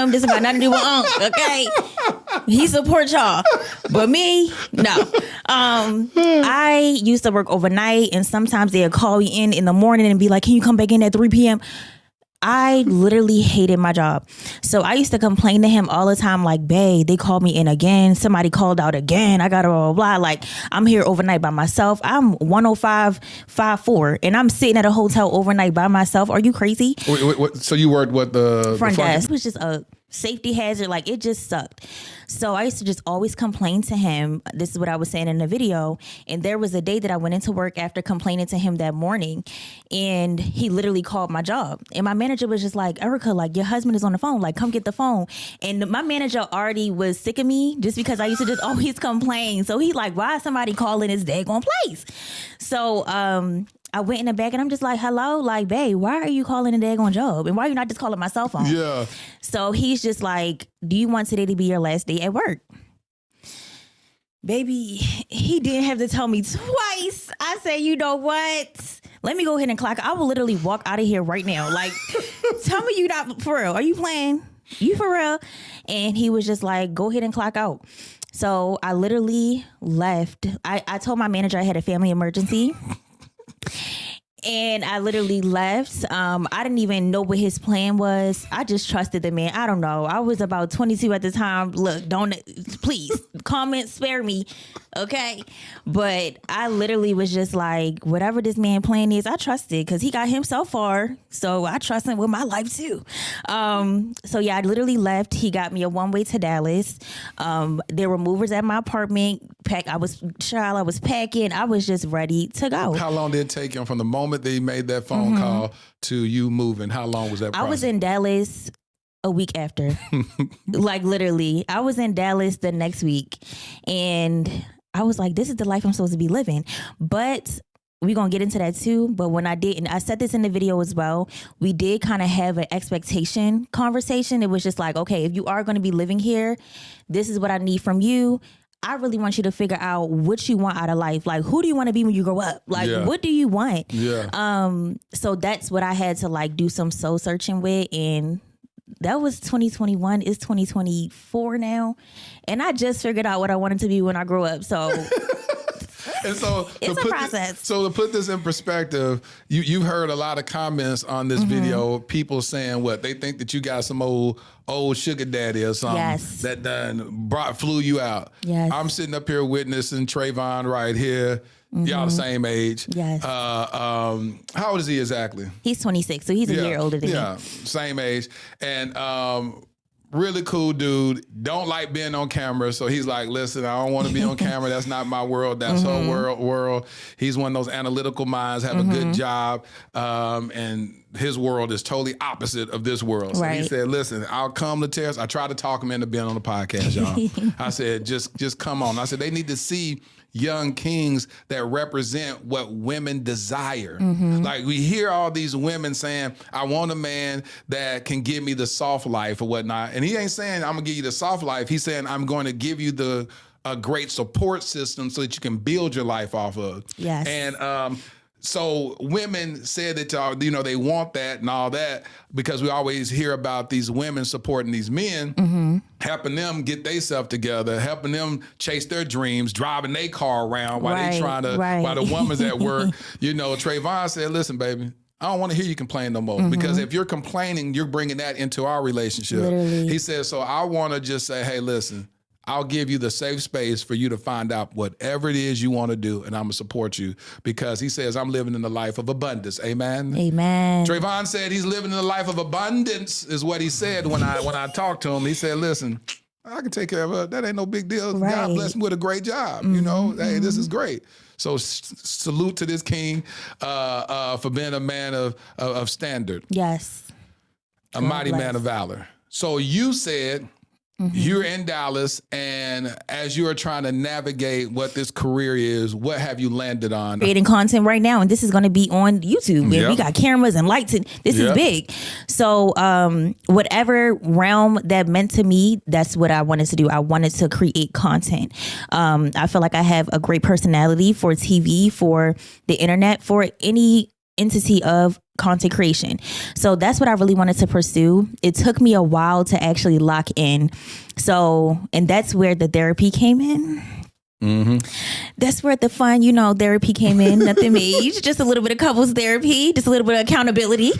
him. This got nothing to do with okay? He supports y'all. But me, no. I used to work overnight, and sometimes they'd call me in the morning and be like, can you come back in at 3 p.m.? I literally hated my job. So I used to complain to him all the time, like, babe, they called me in again. Somebody called out again. I got blah, blah, blah. Like, I'm here overnight by myself. I'm 105.54, and I'm sitting at a hotel overnight by myself. Are you crazy? Wait, so you worked what the front desk? It was just a safety hazard. Like, it just sucked. So I used to just always complain to him. This is what I was saying in the video. And there was a day that I went into work after complaining to him that morning, and he literally called my job. And my manager was just like, Erica, like, your husband is on the phone. Like, come get the phone. And my manager already was sick of me just because I used to just always complain. So he's like, why is somebody calling his daggone place? So I went in the back and I'm just like, hello, like, babe, why are you calling a daggone job? And why are you not just calling my cell phone? Yeah. So he's just like, do you want today to be your last day at work? Baby, he didn't have to tell me twice. I said, you know what? Let me go ahead and clock. I will literally walk out of here right now. Like, tell me you not for real. Are you playing? You for real? And he was just like, go ahead and clock out. So I literally left. I told my manager I had a family emergency. And I literally left. I didn't even know what his plan was. I just trusted the man. I don't know. I was about 22 at the time. Look, please comment, spare me. Okay. But I literally was just like, whatever this man plan is, I trust it because he got him so far. So I trust him with my life too. So yeah, I literally left. He got me a one-way to Dallas. There were movers at my apartment. I was packing. I was just ready to go. How long did it take him from the moment that he made that phone call to you moving? How long was that process? I was in Dallas a week after. Like, literally. I was in Dallas the next week. And I was like, this is the life I'm supposed to be living. But we're going to get into that too. But when I did, and I said this in the video as well, we did kind of have an expectation conversation. It was just like, okay, if you are going to be living here, this is what I need from you. I really want you to figure out what you want out of life. Like, who do you want to be when you grow up? Like, what do you want? Yeah. So that's what I had to like do some soul searching with. And that was 2021. It's 2024 now. And I just figured out what I wanted to be when I grow up. So And so it's a process. So to put this in perspective, you've heard a lot of comments on this video, people saying what they think that you got some old sugar daddy or something that done flew you out. Yes. I'm sitting up here witnessing Trayvon right here. Y'all the same age. Yes. How old is he exactly? He's 26, so he's a year older than me. Yeah, same age. And really cool dude. Don't like being on camera. So he's like, listen, I don't want to be on camera. That's not my world. That's her world. He's one of those analytical minds, have a good job. And his world is totally opposite of this world. So he said, listen, I'll come to Terrace. I tried to talk him into being on the podcast, y'all. I said, just come on. I said, they need to see young kings that represent what women desire. Like, we hear all these women saying, I want a man that can give me the soft life or whatnot. And he ain't saying, I'm gonna give you the soft life. He's saying, I'm going to give you a great support system so that you can build your life off of. Yes. And so women said that, they want that and all that, because we always hear about these women supporting these men, helping them get themselves together, helping them chase their dreams, driving their car around while they trying to, while the woman's at work. Trayvon said, listen, baby, I don't want to hear you complain no more, because if you're complaining, you're bringing that into our relationship. Literally. He said, so I want to just say, hey, listen, I'll give you the safe space for you to find out whatever it is you want to do, and I'm going to support you, because he says, I'm living in the life of abundance. Amen? Amen. Trayvon said he's living in the life of abundance, is what he said when I talked to him. He said, listen, I can take care of her. That ain't no big deal. God bless me with a great job. Hey, this is great. So salute to this king for being a man of standard. Yes. A mighty man of valor. So you said, you're in Dallas, and as you are trying to navigate what this career is, what have you landed on? Creating content right now, and this is going to be on YouTube. And we got cameras and lights, and this is big. So whatever realm that meant to me, that's what I wanted to do. I wanted to create content. I feel like I have a great personality for TV, for the internet, for any entity of content creation. So that's what I really wanted to pursue. It took me a while to actually lock in. So, and that's where the therapy came in. That's where the fun, therapy came in. Nothing major, just a little bit of couples therapy, just a little bit of accountability.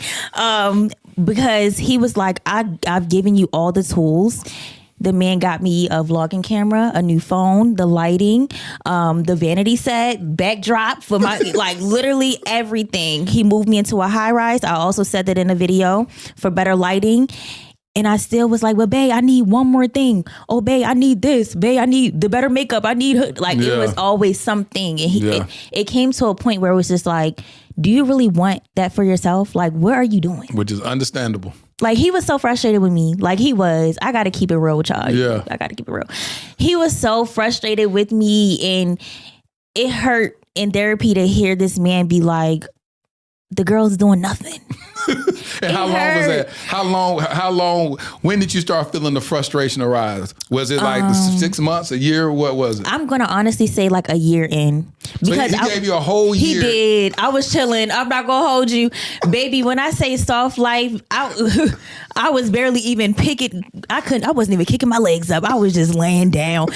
Because he was like, I've given you all the tools. The man got me a vlogging camera, a new phone, the lighting, the vanity set, backdrop for my, like literally everything. He moved me into a high rise. I also said that in a video for better lighting. And I still was like, well, babe, I need one more thing. Oh, babe, I need this. Babe, I need the better makeup. I need like, it was always something. And it came to a point where it was just like, do you really want that for yourself? Like, what are you doing? Which is understandable. Like, he was so frustrated with me. Like, I got to keep it real with y'all. Yeah. I got to keep it real. He was so frustrated with me, and it hurt in therapy to hear this man be like, the girl's doing nothing. And how long was that? How long, when did you start feeling the frustration arise? Was it like 6 months, a year? What was it? I'm going to honestly say like a year in. Because he gave you a whole year. He did. I was chilling. I'm not going to hold you. Baby, when I say soft life, I was barely even picking. I wasn't even kicking my legs up. I was just laying down.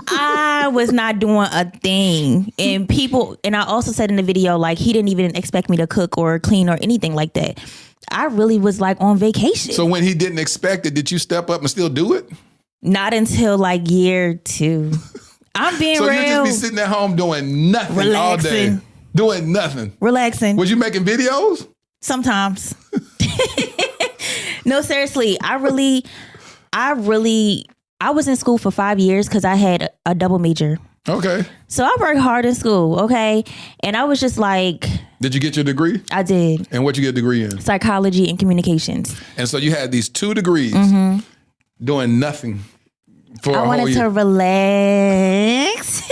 I was not doing a thing. And I also said in the video, like, he didn't even expect me to cook or clean or anything like that. I really was like on vacation. So when he didn't expect it, did you step up and still do it? Not until like year 2. I'm being real. So you just be sitting at home doing nothing all day. Doing nothing. Relaxing. Was you making videos? Sometimes. No, seriously. I was in school for 5 years because I had a double major. Okay. So I worked hard in school, okay? And I was just like... Did you get your degree? I did. And what you get a degree in? Psychology and communications. And so you had these 2 degrees doing nothing for a whole year. I wanted to relax.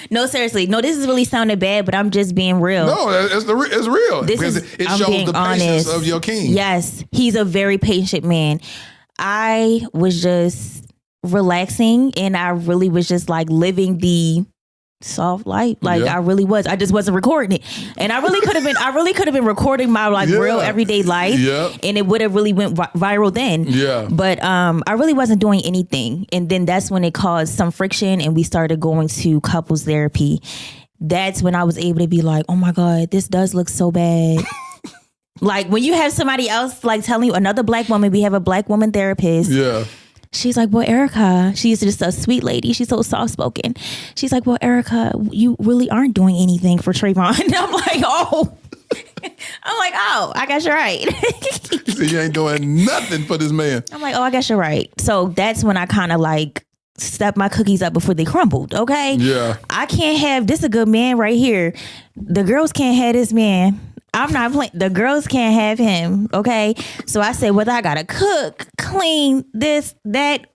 No, seriously. No, this is really sounding bad, but I'm just being real. No, it's real. It shows the patience of your king. Yes. He's a very patient man. I was just relaxing, and I really was just like living the soft life. Like, I really was. I just wasn't recording it. And I really could have been recording my like real everyday life. And it would have really went viral then. But I really wasn't doing anything. And then that's when it caused some friction, and we started going to couples therapy. That's when I was able to be like, oh my God, this does look so bad. Like, when you have somebody else like telling you, another black woman, we have a black woman therapist. She's like, well, Erica, she's just a sweet lady. She's so soft-spoken. She's like, well, Erica, you really aren't doing anything for Trayvon. And I'm like, oh. I guess you're right. You said you ain't doing nothing for this man. I'm like, oh, I guess you're right. So that's when I kind of like stepped my cookies up before they crumbled, okay? Yeah. I can't have, this a good man right here. The girls can't have this man. I'm not playing. The girls can't have him. Okay. So I said, whether I got to cook, clean, this, that,